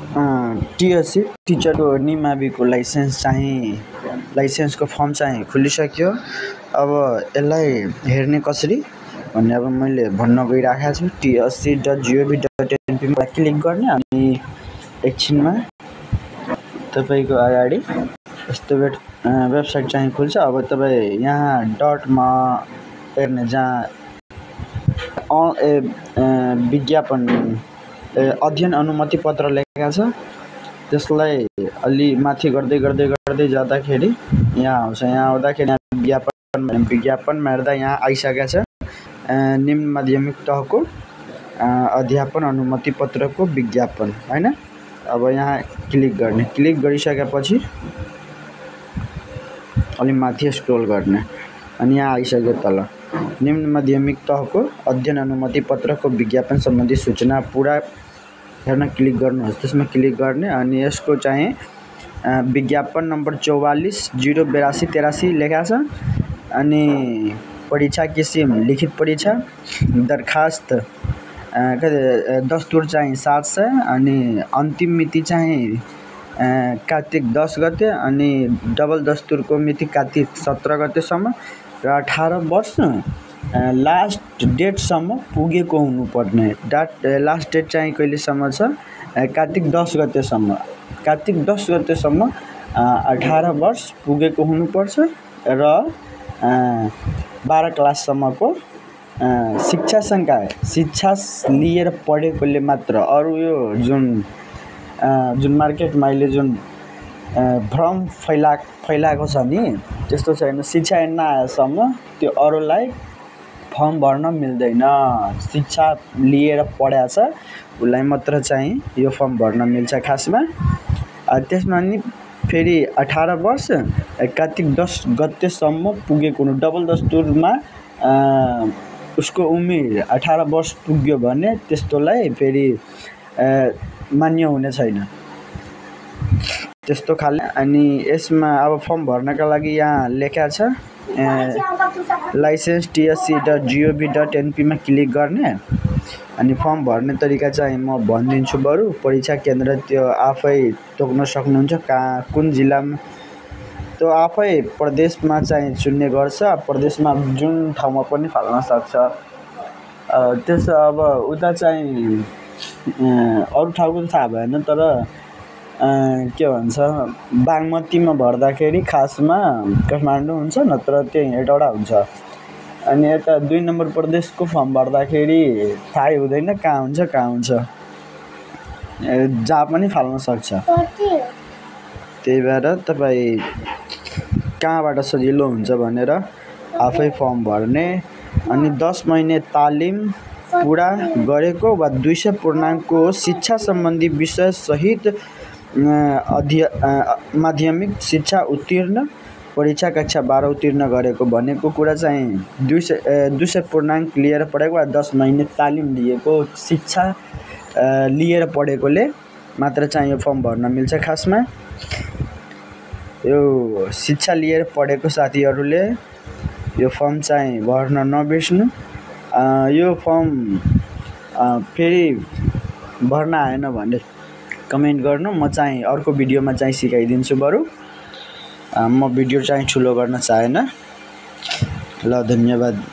TSC टिचरको निमाविको लाइसेन्सको form चाहिँ खुलिसक्यो। अब यसलाई हेर्ने कसरी भन्ने अब मैले भन्न गइराखेको छु। tsc.gov.np मा क्लिक गर्ने अनि एकछिनमा तपाईँको अगाडि यस्तो वेबसाइट चाहिँ खुल्छ। अब तपाईँ यहाँ डटमा हेर्ने जहाँ विज्ञापन अध्ययन अनुमति पत्र लेखेको छ त्यसलाई अलि माथि गर्दै जाँदाखेरि यहाँ आउँछ। यहाँ आउँदाखेरि विज्ञापनमा हेर्दा यहाँ आइसकेको छ निम्न माध्यमिक तहको अध्यापन अनुमति पत्रको विज्ञापन हैन। अब यहाँ क्लिक गर्ने, क्लिक गरिसकेपछि अलि माथि स्क्रोल गर्ने अनि यहाँ आइसक्यो तल निम्न माध्यमिक तहको अध्ययन अनुमति पत्रको विज्ञापन सम्बन्धी सूचना पुरा हेर्न क्लिक गर्नुहोस्। त्यसमा क्लिक गर्ने अनि यसको चाहिँ विज्ञापन नम्बर 44/08283 लेखा छ अनि परीक्षा किसिम लिखित परीक्षा, दरखास्त दस्तुर चाहिँ 700 अनि अन्तिम मिति चाहिँ कार्तिक 10 गते अनि डबल दस्तुरको मिति कार्तिक 17 गतेसम्म र 18 वर्ष लास्ट डेटसम्म पुगेको हुनुपर्ने। लास्ट डेट चाहिँ कहिलेसम्म छ? कार्तिक 10 गतेसम्म। कार्तिक 10 गतेसम्म 18 वर्ष पुगेको हुनुपर्छ र 12 क्लाससम्मको शिक्षा लिएर पढेकोले मात्र। अरू यो जुन मार्केटमा अहिले जुन भ्रम फैलाएको छ नि त्यस्तो छैन। शिक्षा नआएसम्म त्यो अरूलाई फर्म भर्न मिल्दैन। शिक्षा लिएर पढाएको छ उसलाई मात्र चाहिँ यो फर्म भर्न मिल्छ खासमा। त्यसमा नि फेरि 18 वर्ष कार्तिक 10 गतेसम्म पुगेको हुनु। डबल दस्तुरमा उसको उमेर 18 वर्ष पुग्यो भने त्यस्तोलाई फेरि मान्य हुने छैन त्यस्तो खाले। अनि यसमा अब फर्म भर्नका लागि यहाँ लेखा छ लाइसेन्स tsc.gov.np मा क्लिक गर्ने अनि फर्म भर्ने तरिका चाहिँ म भनिदिन्छु। बरु परीक्षा केन्द्र त्यो आफै तोक्न सक्नुहुन्छ कहाँ कुन जिल्लामा। त्यो आफै प्रदेशमा चाहिँ चुन्ने गर्छ। प्रदेशमा जुन ठाउँमा पनि फाल्न सक्छ। त्यसो अब उता चाहिँ अरू ठाउँको थाहा भएन तर के भन्छ बागमतीमा भर्दाखेरि खासमा काठमाडौँ हुन्छ नत्र त्यही हेटौडा हुन्छ। अनि यता 2 नम्बर प्रदेशको फर्म भर्दाखेरि थाहै हुँदैन कहाँ हुन्छ जहाँ पनि फाल्न सक्छ। त्यही भएर तपाईँ कहाँबाट सजिलो हुन्छ भनेर आफै फर्म भर्ने अनि 10 महिने तालिम पुरा गरेको वा 200 पूर्णाङ्कको शिक्षा सम्बन्धी विषय सहित माध्यमिक शिक्षा उत्तीर्ण परीक्षा कक्षा 12 उत्तीर्ण गरेको भनेको कुरा चाहिँ 200 पूर्णाङ्क लिएर पढेको वा 10 महिने तालिम लिएको शिक्षा लिएर पढेकोले मात्र चाहिँ यो फर्म भर्न मिल्छ खासमा। यो शिक्षा लिएर पढेको साथीहरूले यो फर्म चाहिँ भर्न नबिर्सनु। यो फर्म फेरि भर्न आएन भने कमेन्ट गर्नु। म चाहिँ अर्को भिडियोमा चाहिँ सिकाइदिन्छु। बरु म भिडियो चाहिँ ठुलो गर्न चाहेन। ल धन्यवाद।